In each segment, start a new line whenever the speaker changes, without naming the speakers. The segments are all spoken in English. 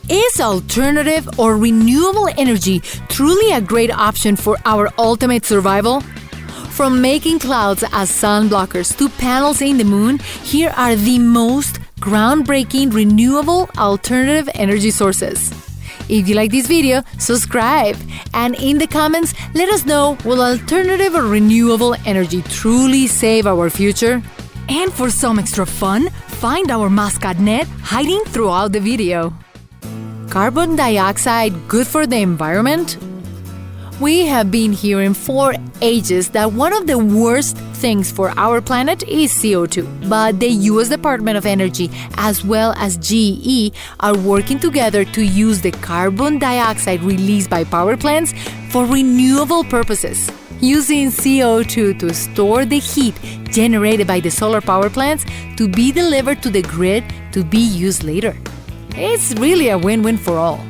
Is alternative or renewable energy truly a great option for our ultimate survival? From making clouds as sun blockers to panels in the moon, here are the most groundbreaking renewable alternative energy sources. If you like this video, subscribe. And in the comments, let us know, will alternative or renewable energy truly save our future? And for some extra fun, find our mascot net hiding throughout the video. Carbon dioxide good for the environment? We have been hearing for ages that one of the worst things for our planet is CO2, but the U.S. Department of Energy as well as GE are working together to use the carbon dioxide released by power plants for renewable purposes, using CO2 to store the heat generated by the solar power plants to be delivered to the grid to be used later. It's really a win-win for all.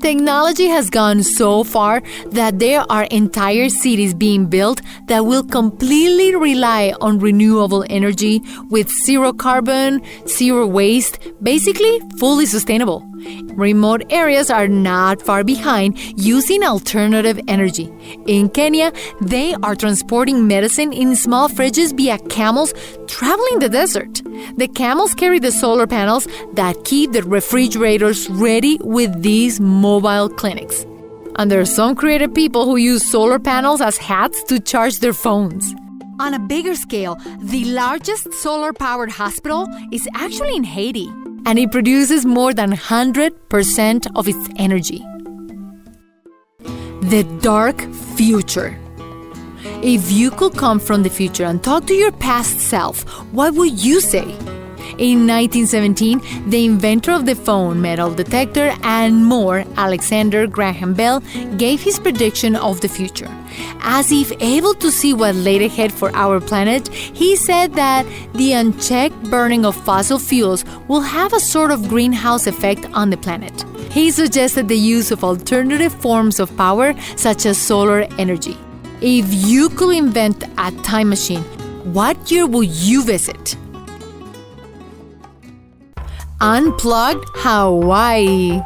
Technology has gone so far that there are entire cities being built that will completely rely on renewable energy with zero carbon, zero waste, basically fully sustainable. Remote areas are not far behind using alternative energy. In Kenya, they are transporting medicine in small fridges via camels traveling the desert. The camels carry the solar panels that keep the refrigerators ready with these mobile clinics. And there are some creative people who use solar panels as hats to charge their phones. On a bigger scale, the largest solar-powered hospital is actually in Haiti, and it produces more than 100% of its energy. The dark future. If you could come from the future and talk to your past self, what would you say? In 1917, the inventor of the phone, metal detector, and more, Alexander Graham Bell, gave his prediction of the future. As if able to see what lay ahead for our planet, he said that the unchecked burning of fossil fuels will have a sort of greenhouse effect on the planet. He suggested the use of alternative forms of power, such as solar energy. If you could invent a time machine, what year would you visit? Unplugged Hawaii.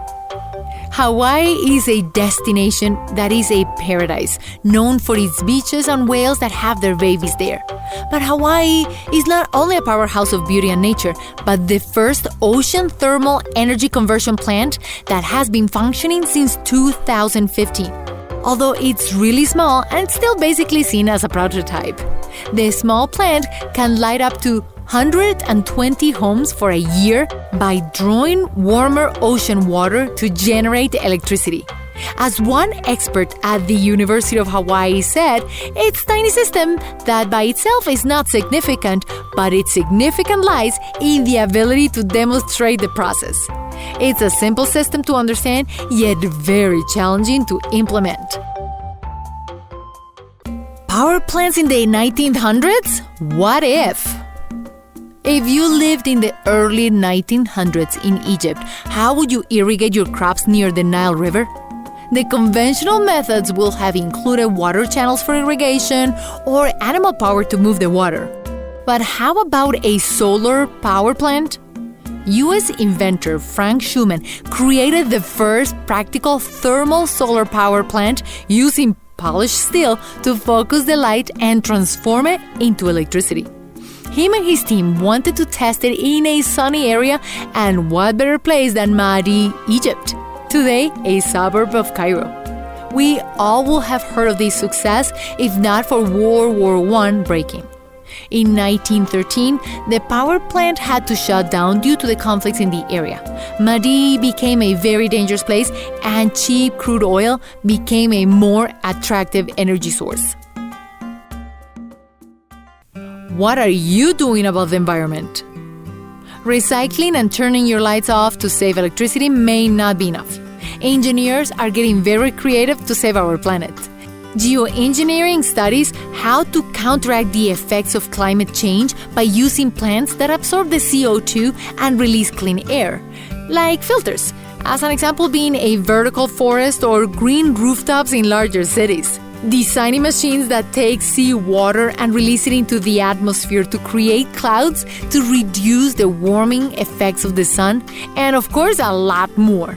Hawaii is a destination that is a paradise, known for its beaches and whales that have their babies there. But Hawaii is not only a powerhouse of beauty and nature, but the first ocean thermal energy conversion plant that has been functioning since 2015. Although it's really small and still basically seen as a prototype. The small plant can light up to 120 homes for a year by drawing warmer ocean water to generate electricity. As one expert at the University of Hawaii said, it's a tiny system that by itself is not significant, but its significance lies in the ability to demonstrate the process. It's a simple system to understand, yet very challenging to implement. Power plants in the 1900s? What if? If you lived in the early 1900s in Egypt, how would you irrigate your crops near the Nile River? The conventional methods will have included water channels for irrigation or animal power to move the water. But how about a solar power plant? U.S. inventor Frank Schumann created the first practical thermal solar power plant using polished steel to focus the light and transform it into electricity. Him and his team wanted to test it in a sunny area, and what better place than Madi, Egypt, today a suburb of Cairo. We all will have heard of this success if not for World War I breaking. In 1913, the power plant had to shut down due to the conflicts in the area. Madi became a very dangerous place, and cheap crude oil became a more attractive energy source. What are you doing about the environment? Recycling and turning your lights off to save electricity may not be enough. Engineers are getting very creative to save our planet. Geoengineering studies how to counteract the effects of climate change by using plants that absorb the CO2 and release clean air, like filters, as an example being a vertical forest or green rooftops in larger cities. designing machines that take seawater and release it into the atmosphere to create clouds to reduce the warming effects of the sun, and of course, a lot more.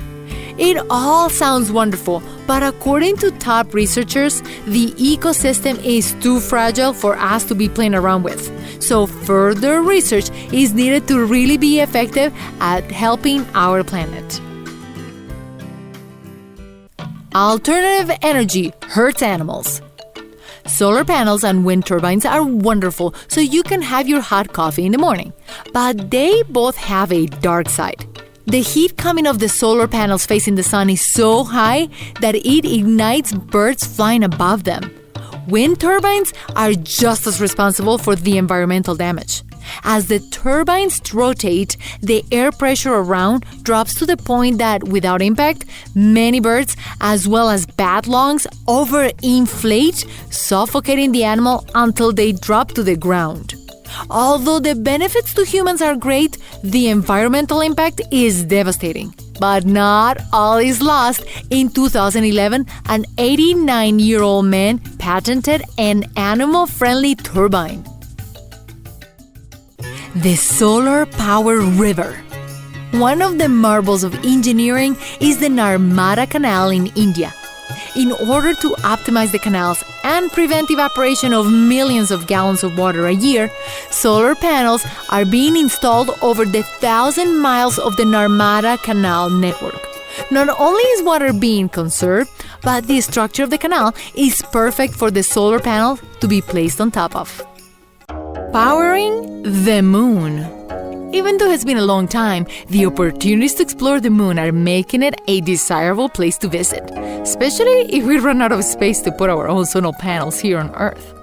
It all sounds wonderful, but according to top researchers, the ecosystem is too fragile for us to be playing around with. So further research is needed to really be effective at helping our planet. Alternative energy hurts animals. Solar panels and wind turbines are wonderful, so you can have your hot coffee in the morning. But they both have a dark side. The heat coming off the solar panels facing the sun is so high that it ignites birds flying above them. Wind turbines are just as responsible for the environmental damage. As the turbines rotate, the air pressure around drops to the point that, without impact, many birds, as well as bat lungs, overinflate, suffocating the animal until they drop to the ground. Although the benefits to humans are great, the environmental impact is devastating. But not all is lost. In 2011, an 89-year-old man patented an animal-friendly turbine. The Solar Power River. One of the marvels of engineering is the Narmada Canal in India. In order to optimize the canals and prevent evaporation of millions of gallons of water a year, solar panels are being installed over the 1,000 miles of the Narmada Canal network. Not only is water being conserved, but the structure of the canal is perfect for the solar panel to be placed on top of. Powering the moon. Even though it's been a long time, the opportunities to explore the moon are making it a desirable place to visit, especially if we run out of space to put our own solar panels here on Earth.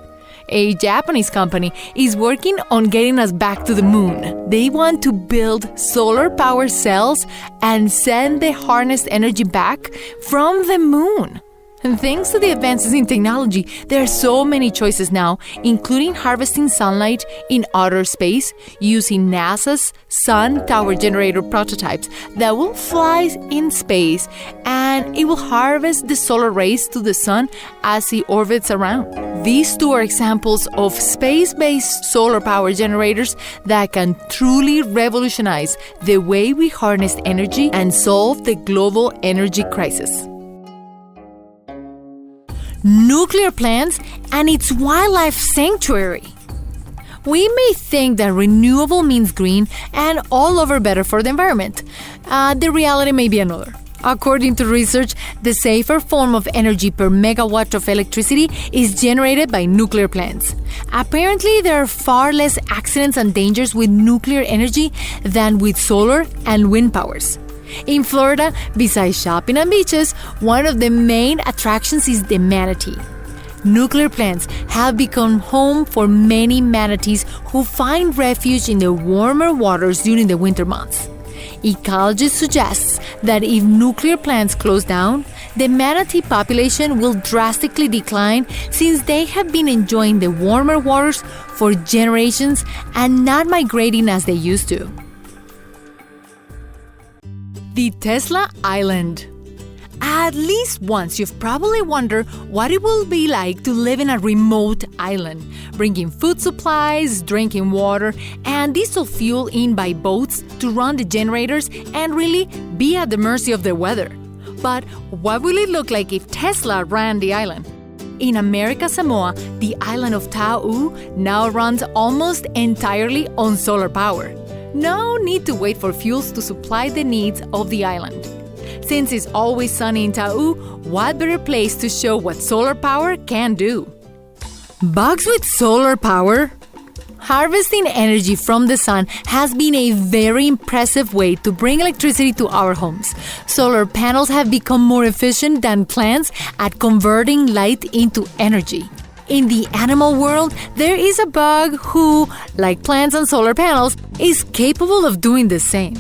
A Japanese company is working on getting us back to the moon. They want to build solar power cells and send the harnessed energy back from the moon. And thanks to the advances in technology, there are so many choices now, including harvesting sunlight in outer space using NASA's Sun Tower Generator prototypes that will fly in space, and it will harvest the solar rays to the sun as it orbits around. These two are examples of space-based solar power generators that can truly revolutionize the way we harness energy and solve the global energy crisis. Nuclear plants and its wildlife sanctuary. We may think that renewable means green and all over better for the environment. The reality may be another. According to research, the safer form of energy per megawatt of electricity is generated by nuclear plants. Apparently, there are far less accidents and dangers with nuclear energy than with solar and wind powers. In Florida, besides shopping and beaches, one of the main attractions is the manatee. Nuclear plants have become home for many manatees who find refuge in the warmer waters during the winter months. Ecologists suggest that if nuclear plants close down, the manatee population will drastically decline since they have been enjoying the warmer waters for generations and not migrating as they used to. The Tesla Island. At least once you've probably wondered what it will be like to live in a remote island, bringing food supplies, drinking water, and diesel fuel in by boats to run the generators and really be at the mercy of the weather. But what will it look like if Tesla ran the island? In America Samoa, the island of Ta'u now runs almost entirely on solar power. No need to wait for fuels to supply the needs of the island. Since it's always sunny in Ta'u, what better place to show what solar power can do? Bugs with solar power? Harvesting energy from the sun has been a very impressive way to bring electricity to our homes. Solar panels have become more efficient than plants at converting light into energy. In the animal world, there is a bug who, like plants and solar panels, is capable of doing the same.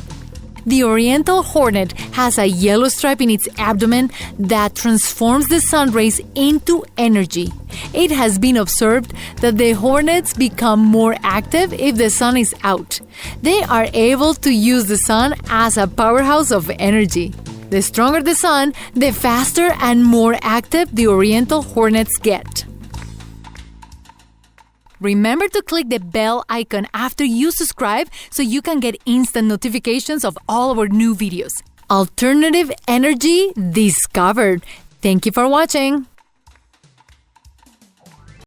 The Oriental Hornet has a yellow stripe in its abdomen that transforms the sun rays into energy. It has been observed that the hornets become more active if the sun is out. They are able to use the sun as a powerhouse of energy. The stronger the sun, the faster and more active the Oriental Hornets get. Remember to click the bell icon after you subscribe so you can get instant notifications of all our new videos. Alternative energy discovered. Thank you for watching.